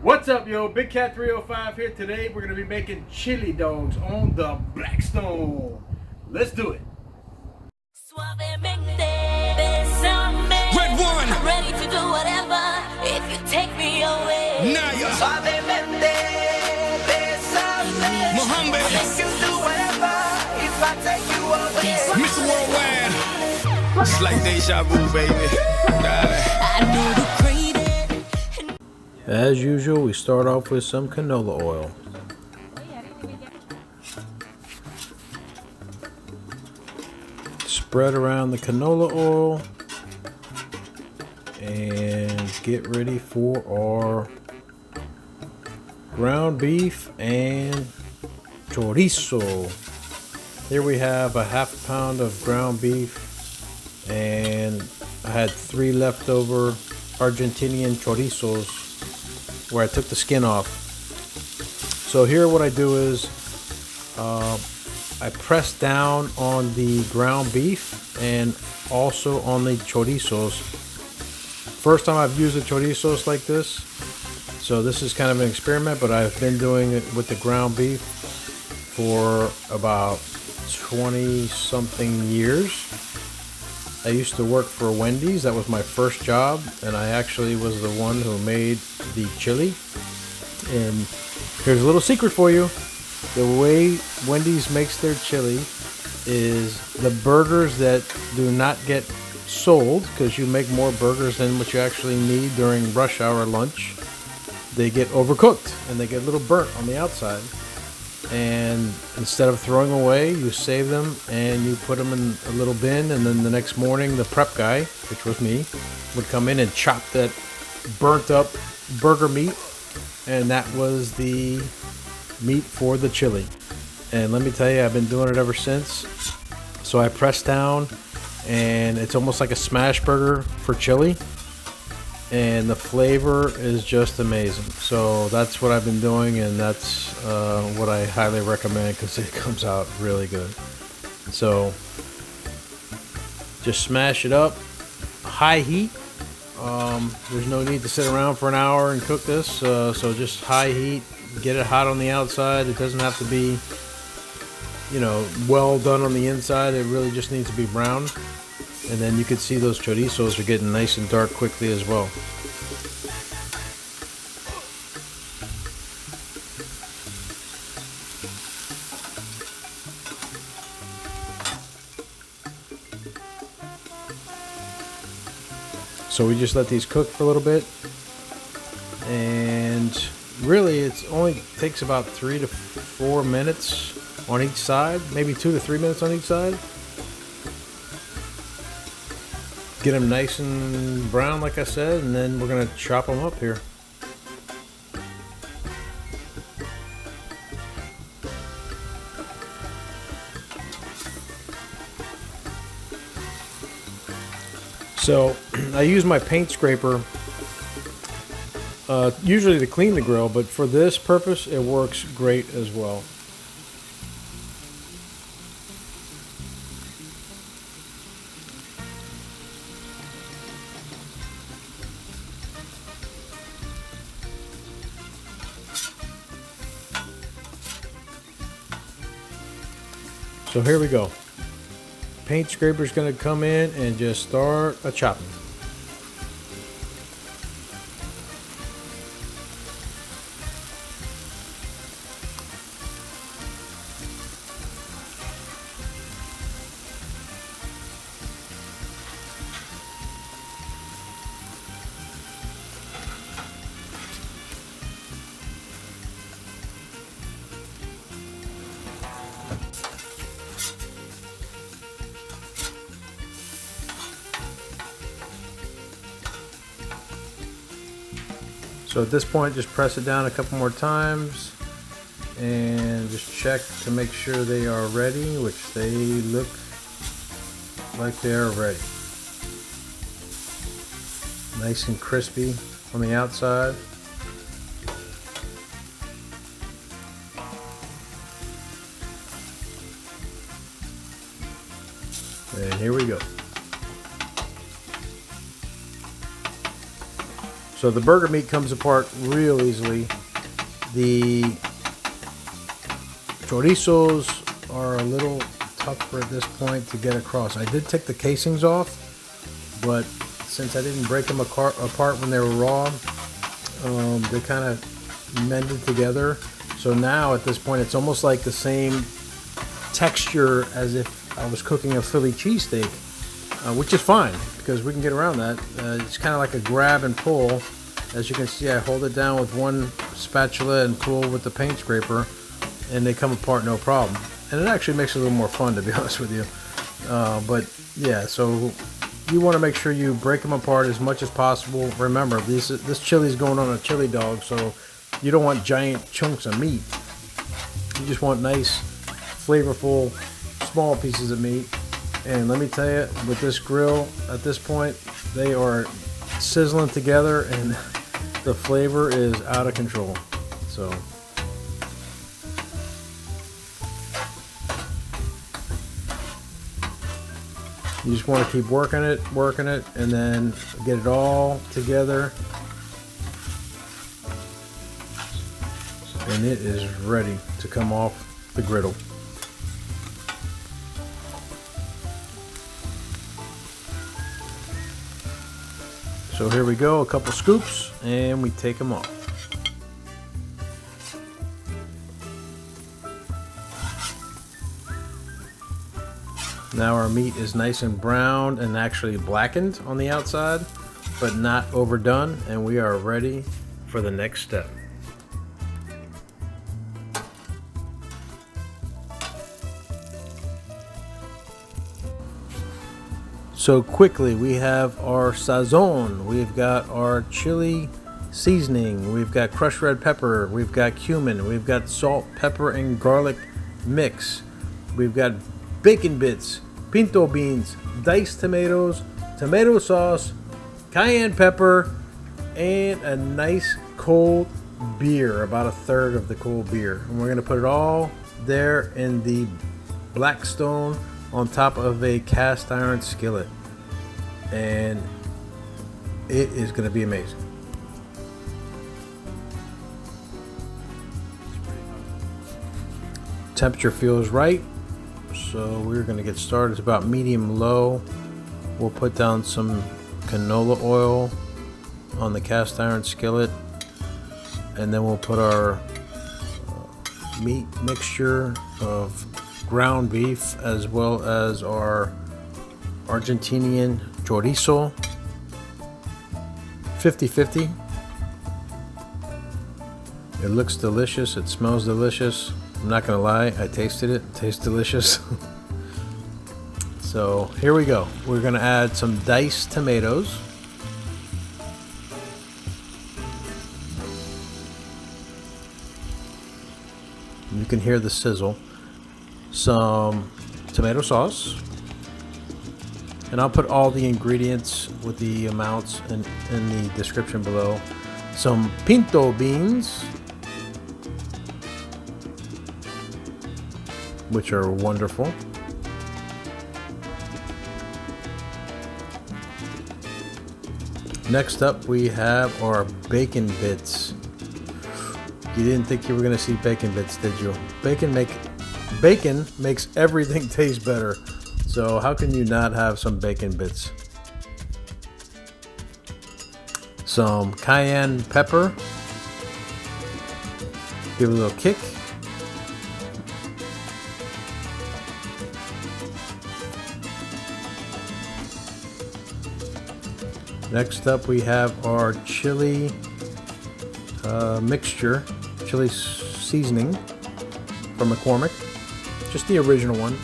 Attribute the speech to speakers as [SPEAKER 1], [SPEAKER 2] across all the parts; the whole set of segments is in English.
[SPEAKER 1] What's up, yo? Big Cat 305 here. Today we're going to be making chili dogs on the Blackstone. Let's do it.
[SPEAKER 2] Red one.
[SPEAKER 3] I'm ready to do whatever if you take me away.
[SPEAKER 2] Naya.
[SPEAKER 3] Suavemente, bésame.
[SPEAKER 2] Mohammed.
[SPEAKER 3] I make you do whatever if I take you away.
[SPEAKER 2] Mr. Worldwide. It's like deja vu, baby.
[SPEAKER 3] I know the greatest.
[SPEAKER 1] As usual, we start off with some canola oil. Spread around the canola oil and get ready for our ground beef and chorizo. Here we have a half pound of ground beef, and I had 3 leftover Argentinian chorizos where I took the skin off. So here what I do is I press down on the ground beef and also on the chorizos. First time I've used the chorizos like this, so this is kind of an experiment, but I've been doing it with the ground beef for about 20 something years. I used to work for Wendy's. That was my first job, and I actually was the one who made the chili. And here's a little secret for you. The way Wendy's makes their chili is the burgers that do not get sold, because you make more burgers than what you actually need during rush hour lunch, they get overcooked and they get a little burnt on the outside. And instead of throwing away, you save them and you put them in a little bin, and then the next morning the prep guy, which was me, would come in and chop that burnt up burger meat, and that was the meat for the chili. And let me tell you, I've been doing it ever since. So I press down, and it's almost like a Smashburger for chili, and the flavor is just amazing. So that's what I've been doing, and that's what I highly recommend, because it comes out really good. So just smash it up, high heat. There's no need to sit around for an hour and cook this, so just high heat, get it hot on the outside. It doesn't have to be, well done on the inside. It really just needs to be brown. And then you can see those chorizos are getting nice and dark quickly as well. So we just let these cook for a little bit, and really it only takes about 3 to 4 minutes on each side, maybe 2 to 3 minutes on each side. Get them nice and brown, like I said, and then we're gonna chop them up here. So I use my paint scraper usually to clean the grill, but for this purpose it works great as well. So here we go. Paint scraper's going to come in and just start a chopping. So at this point, just press it down a couple more times and just check to make sure they are ready, which they look like they are ready. Nice and crispy on the outside. And here we go. So the burger meat comes apart real easily. The chorizos are a little tougher at this point to get across. I did take the casings off, but since I didn't break them apart when they were raw, they kind of mended together. So now at this point, it's almost like the same texture as if I was cooking a Philly cheesesteak, which is fine because we can get around that. It's kind of like a grab and pull. As you can see, I hold it down with one spatula and pull with the paint scraper, and they come apart no problem. And it actually makes it a little more fun, to be honest with you. But yeah, so you want to make sure you break them apart as much as possible. Remember, this chili is going on a chili dog, so you don't want giant chunks of meat. You just want nice, flavorful, small pieces of meat. And let me tell you, with this grill, at this point, they are sizzling together, and the flavor is out of control. So you just want to keep working it, and then get it all together. And it is ready to come off the griddle. So here we go, a couple scoops, and we take them off. Now our meat is nice and browned and actually blackened on the outside, but not overdone, and we are ready for the next step. So quickly, we have our sazon, we've got our chili seasoning, we've got crushed red pepper, we've got cumin, we've got salt, pepper, and garlic mix, we've got bacon bits, pinto beans, diced tomatoes, tomato sauce, cayenne pepper, and a nice cold beer, about a third of the cold beer. And we're going to put it all there in the Blackstone on top of a cast iron skillet, and it is going to be amazing. Temperature feels right, so we're going to get started. It's about medium low. We'll put down some canola oil on the cast iron skillet, and then we'll put our meat mixture of ground beef as well as our Argentinian chorizo, 50-50. It looks delicious, it smells delicious. I'm not gonna lie, I tasted it. It tastes delicious. So here we go. We're gonna add some diced tomatoes. You can hear the sizzle. Some tomato sauce, and I'll put all the ingredients with the amounts in the description below. Some pinto beans, which are wonderful. Next up, we have our bacon bits. You didn't think you were going to see bacon bits, did you? Bacon makes everything taste better. So how can you not have some bacon bits? Some cayenne pepper. Give it a little kick. Next up, we have our chili mixture, chili seasoning from McCormick. Just the original one.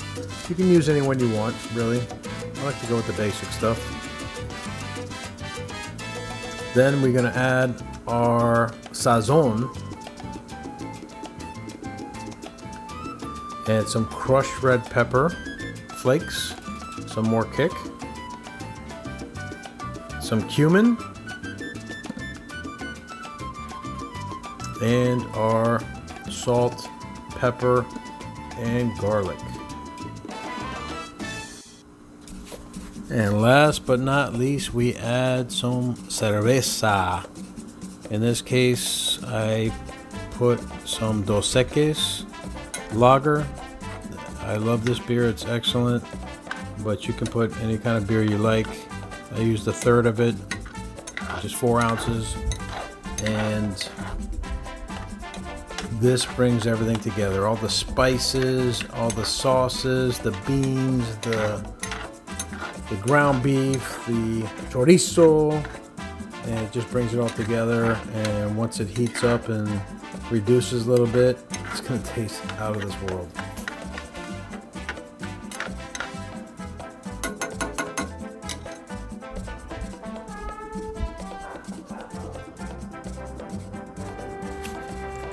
[SPEAKER 1] You can use any one you want, really. I like to go with the basic stuff. Then we're going to add our sazon and some crushed red pepper flakes, some more kick, some cumin, and our salt, pepper, and garlic. And last but not least, we add some cerveza. In this case, I put some Dos Equis lager. I love this beer, it's excellent, but you can put any kind of beer you like. I used a third of it, just 4 ounces, and this brings everything together. All the spices, all the sauces, the beans, the ground beef, the chorizo, and it just brings it all together. And once it heats up and reduces a little bit, it's gonna taste out of this world.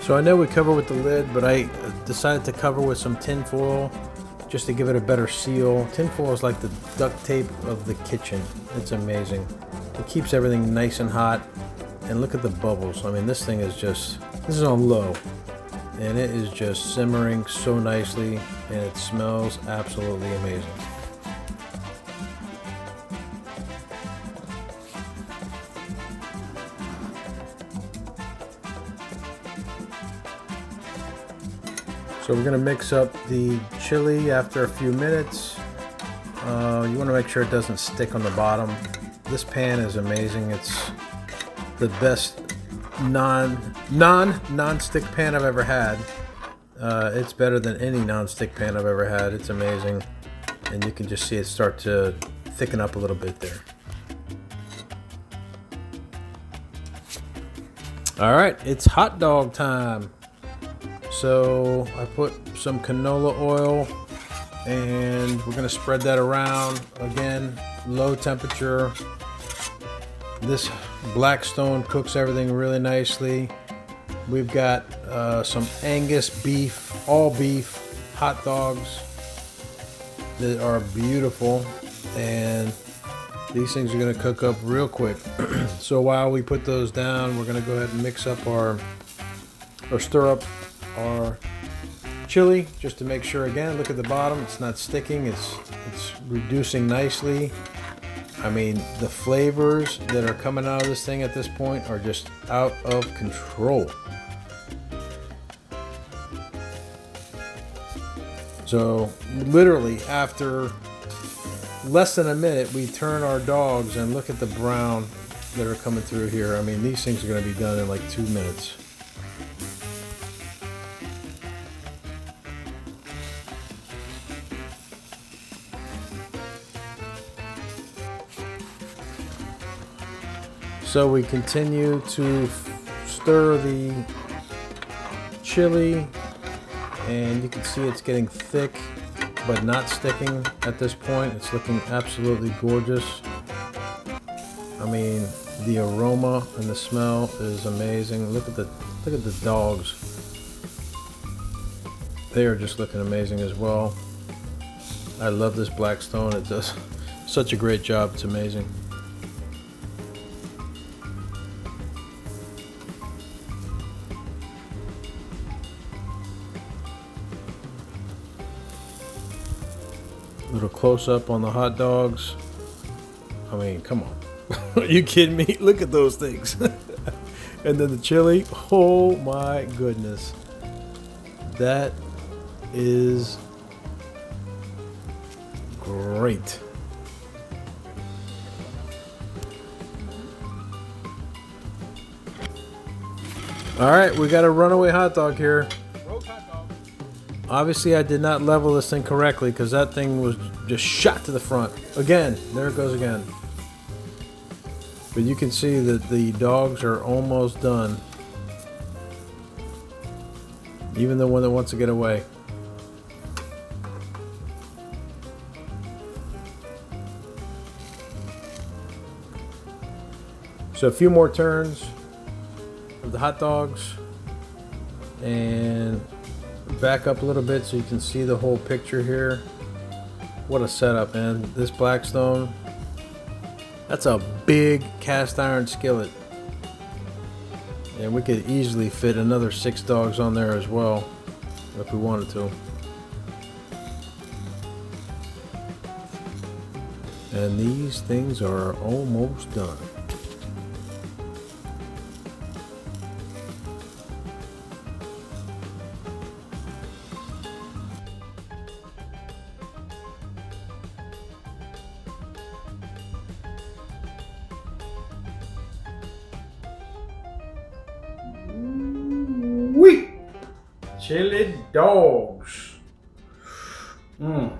[SPEAKER 1] So I know we cover with the lid, but I decided to cover with some tin foil just to give it a better seal. Tin foil is like the duct tape of the kitchen. It's amazing. It keeps everything nice and hot. And look at the bubbles. I mean, this thing is just, this is on low. And it is just simmering so nicely, and it smells absolutely amazing. So we're gonna mix up the chili after a few minutes. You wanna make sure it doesn't stick on the bottom. This pan is amazing. It's the best non-stick pan I've ever had. It's better than any non-stick pan I've ever had. It's amazing. And you can just see it start to thicken up a little bit there. All right, it's hot dog time. So I put some canola oil and we're gonna spread that around. Again, low temperature. This Blackstone cooks everything really nicely. We've got some Angus beef, all beef hot dogs that are beautiful, and these things are gonna cook up real quick. So while we put those down, we're gonna go ahead and mix up or stir up our chili just to make sure. Again, look at the bottom, it's not sticking, it's reducing nicely. I mean, the flavors that are coming out of this thing at this point are just out of control. So literally after less than a minute, we turn our dogs and look at the brown that are coming through here. I mean, these things are going to be done in like 2 minutes. So we continue to stir the chili, and you can see it's getting thick but not sticking at this point. It's looking absolutely gorgeous. I mean, the aroma and the smell is amazing. Look at the dogs. They are just looking amazing as well. I love this Blackstone. It does such a great job. It's amazing. Little close up on the hot dogs. I mean, come on. Are you kidding me? Look at those things. And then the chili. Oh my goodness. That is great. All right, we got a runaway hot dog here. Obviously, I did not level this thing correctly because that thing was just shot to the front. Again, there it goes again. But you can see that the dogs are almost done. Even the one that wants to get away. So a few more turns of the hot dogs. And back up a little bit so you can see the whole picture here. What a setup, man. This Blackstone, that's a big cast iron skillet, and we could easily fit another 6 dogs on there as well if we wanted to. And these things are almost done. chili dogs. With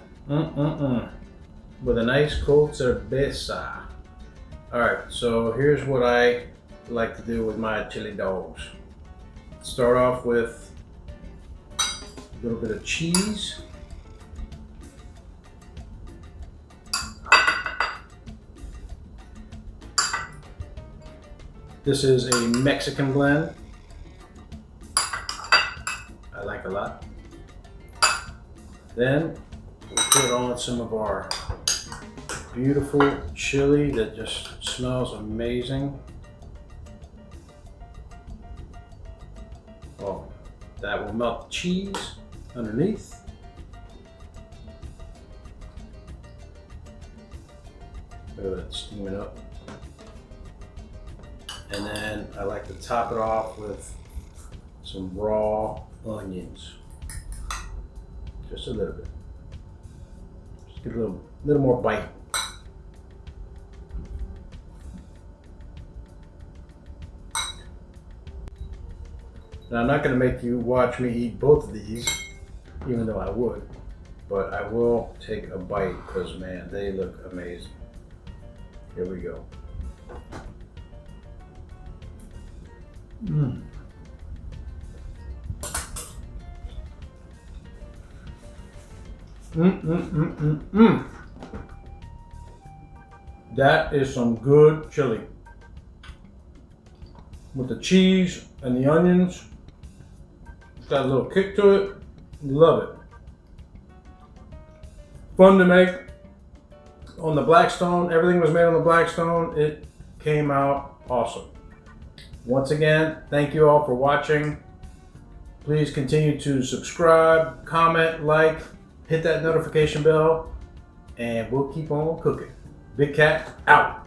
[SPEAKER 1] a nice cold cerveza. Alright, so here's what I like to do with my chili dogs. Start off with a little bit of cheese. This is a Mexican blend. I like a lot. Then we put on some of our beautiful chili that just smells amazing. Oh, that will melt the cheese underneath. Look at that steaming up. And then I like to top it off with some raw onions. Just a little bit. Just get a little more bite. Now I'm not going to make you watch me eat both of these, even though I would, but I will take a bite because man, they look amazing. Here we go. That is some good chili. With the cheese and the onions, it's got a little kick to it. Love it. Fun to make. On the Blackstone, everything was made on the Blackstone. It came out awesome. Once again, thank you all for watching. Please continue to subscribe, comment, like, hit that notification bell, and we'll keep on cooking. Big Cat out.